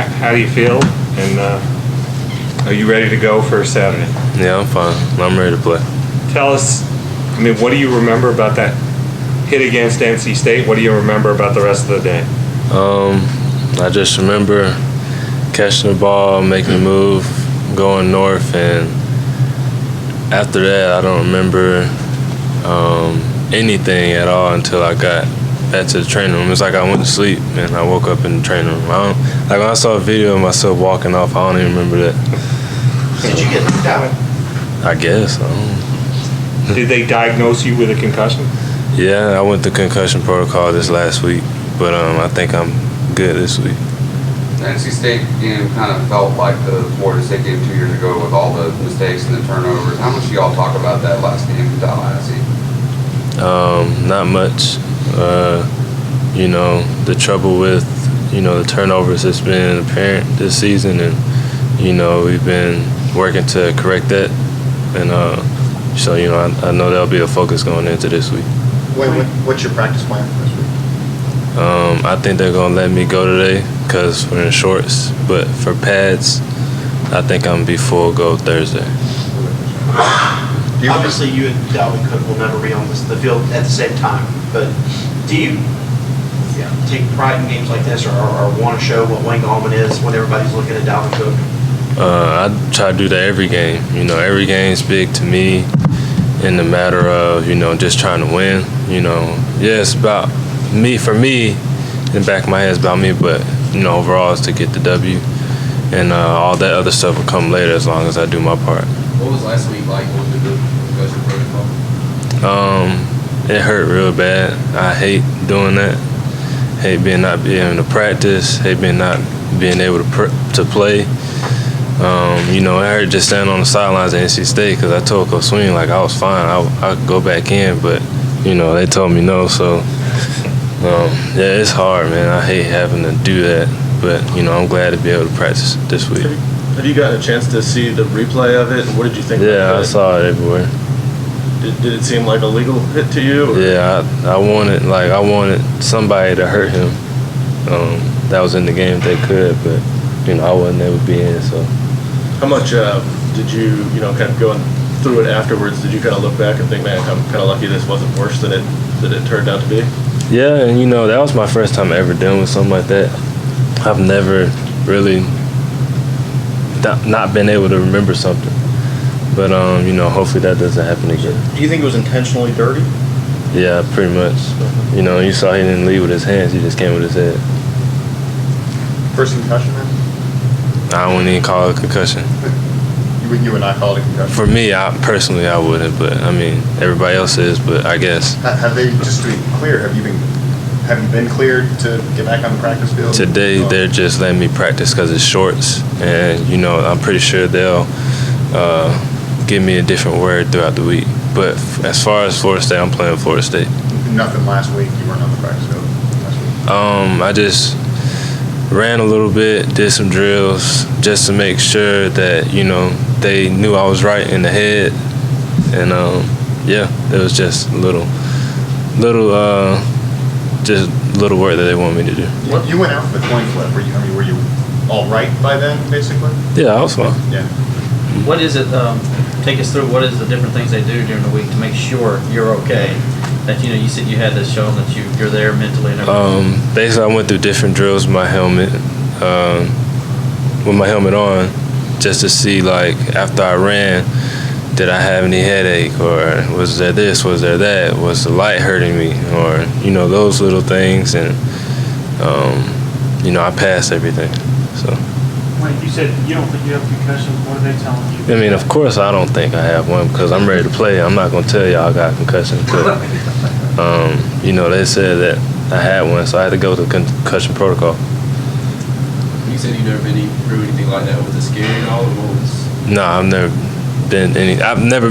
How do you feel? And are you ready to go for Saturday? Yeah, I'm fine. I'm ready to play. Tell us, what do you remember about that hit against NC State? What do you remember about the rest of the day? I just remember catching the ball, making a move, going north, and after that, I don't remember anything at all until I got back to the training room. It's like I went to sleep and I woke up in the training room. When I saw a video of myself walking off, I don't even remember that. Did you get knocked out? I guess. Did they diagnose you with a concussion? Yeah, I went through concussion protocol this last week, but I think I'm good this week. The NC State game kind of felt like the Florida State game 2 years ago with all the mistakes and the turnovers. How much do y'all talk about that last game in Tallahassee? Not much. The trouble with, the turnovers has been apparent this season, and, we've been working to correct that. And so, I know that'll be a focus going into this week. What's your practice plan for this week? I think they're going to let me go today because we're in shorts. But for pads, I think I'm going to be full go Thursday. Obviously, you and Dalvin Cook will never be on the field at the same time. But do you take pride in games like this or want to show what Wayne Gallman is when everybody's looking at Dalvin Cook? I try to do that every game. Every game's big to me in the matter of, just trying to win. It's about me. For me, in the back of my head, it's about me, but, overall it's to get the W. And all that other stuff will come later as long as I do my part. What was last week like going through the concussion protocol? It hurt real bad. I hate doing that. Hate not being able to practice. Hate not being able to play. It hurt just standing on the sidelines at NC State because I told Coach Sweeney, I was fine. I could go back in, but, they told me no. So, it's hard, man. I hate having to do that. But, I'm glad to be able to practice this week. Have you gotten a chance to see the replay of it? What did you think about Yeah, it? I saw it everywhere. Did it seem like a legal hit to you? Or? Yeah, I wanted somebody to hurt him. That was in the game if they could, but, I wasn't able to be in, so. How much did you, kind of going through it afterwards, did you kind of look back and think, man, I'm kind of lucky this wasn't worse than it turned out to be? Yeah, and that was my first time ever dealing with something like that. I've never really not been able to remember something. But, hopefully that doesn't happen again. Do you think it was intentionally dirty? Yeah, pretty much. You saw he didn't lead with his hands, he just came with his head. First concussion, man? I wouldn't even call it a concussion. You would not call it a concussion? For me, I wouldn't, but, everybody else is, but I guess. Have they, just to be clear, have you been cleared to get back on the practice field? Today, they're just letting me practice because it's shorts, and, I'm pretty sure they'll give me a different word throughout the week. But as far as Florida State, I'm playing Florida State. Nothing last week? You weren't on the practice field last week? I just ran a little bit, did some drills just to make sure that, they knew I was right in the head. And, it was just little work that they want me to do. You went out for the coin flip. Were you all right by then, basically? Yeah, I was fine. Yeah. What is it, take us through, what is the different things they do during the week to make sure you're okay? That, you said you had this shown that you're there mentally and everything. Basically, I went through different drills with my helmet, on, just to see, after I ran, did I have any headache, or was there this, was there that, was the light hurting me, or, those little things, and, I passed everything, so. Wait, you said you don't think you have a concussion. What are they telling you? Of course I don't think I have one because I'm ready to play. I'm not going to tell y'all I got a concussion, but, they said that I had one, so I had to go to the concussion protocol. You said you've never been through anything like that. Was it scary at all? No, I've never been I've never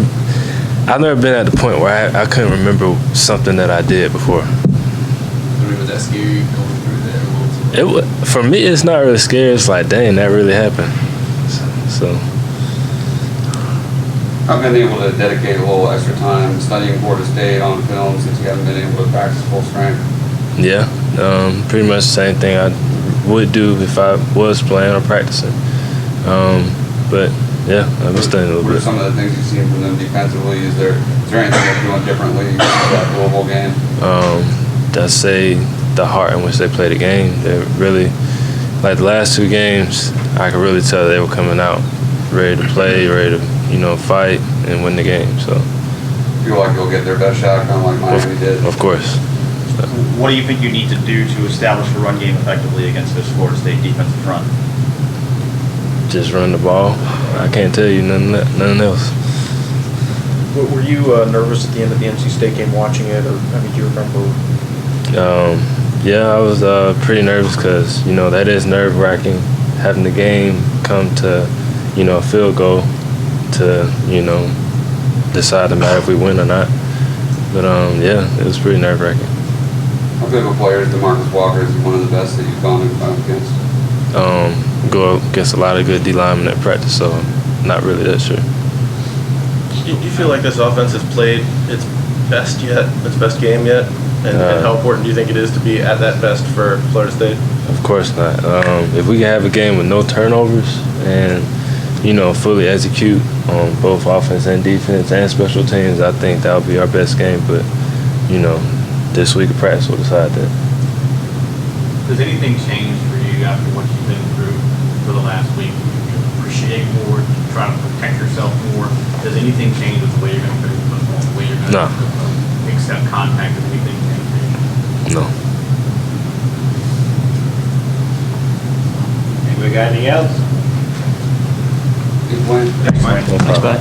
been at the point where I couldn't remember something that I did before. Was that scary going through that? For me, it's not really scary. It's like, dang, that really happened. So. I've been able to dedicate a little extra time studying Florida State on film since you haven't been able to practice full strength. Yeah, pretty much the same thing I would do if I was playing or practicing. But yeah, I'm studying a little What are bit. some of the things you've seen from them defensively? Is there anything they're doing differently in that Louisville game? I'd say the heart in which they play the game. They're really, like the last 2 games, I could really tell they were coming out ready to play, ready to, fight and win the game. So, Feel like you'll get their best shot, kind of like Miami did. of course. What do you think you need to do to establish a run game effectively against this Florida State defensive front? Just run the ball. I can't tell you nothing else. Were you nervous at the end of the NC State game watching it, or do you remember? Yeah, I was pretty nervous because that is nerve-wracking having the game come to a field goal to decide the matter if we win or not. But yeah, it was pretty nerve-wracking. How good of a player is DeMarcus Walker? Is he one of the best that you've gone against? Go against a lot of good D linemen at practice, so I'm not really that sure. Do you feel like this offense has played its best game yet? And how important do you think it is to be at that best for Florida State? Of course not. If we can have a game with no turnovers and fully execute on both offense and defense and special teams, I think that would be our best game. But this week of practice will decide that. Does anything change for you after what you've been through for the last week? You appreciate more, try to protect yourself more. Does anything change with the way you're going to play football, the way you're going No. to accept contact? Does anything change? No. Anybody got anything else? Good point. Thanks, Mike. Thanks, bud.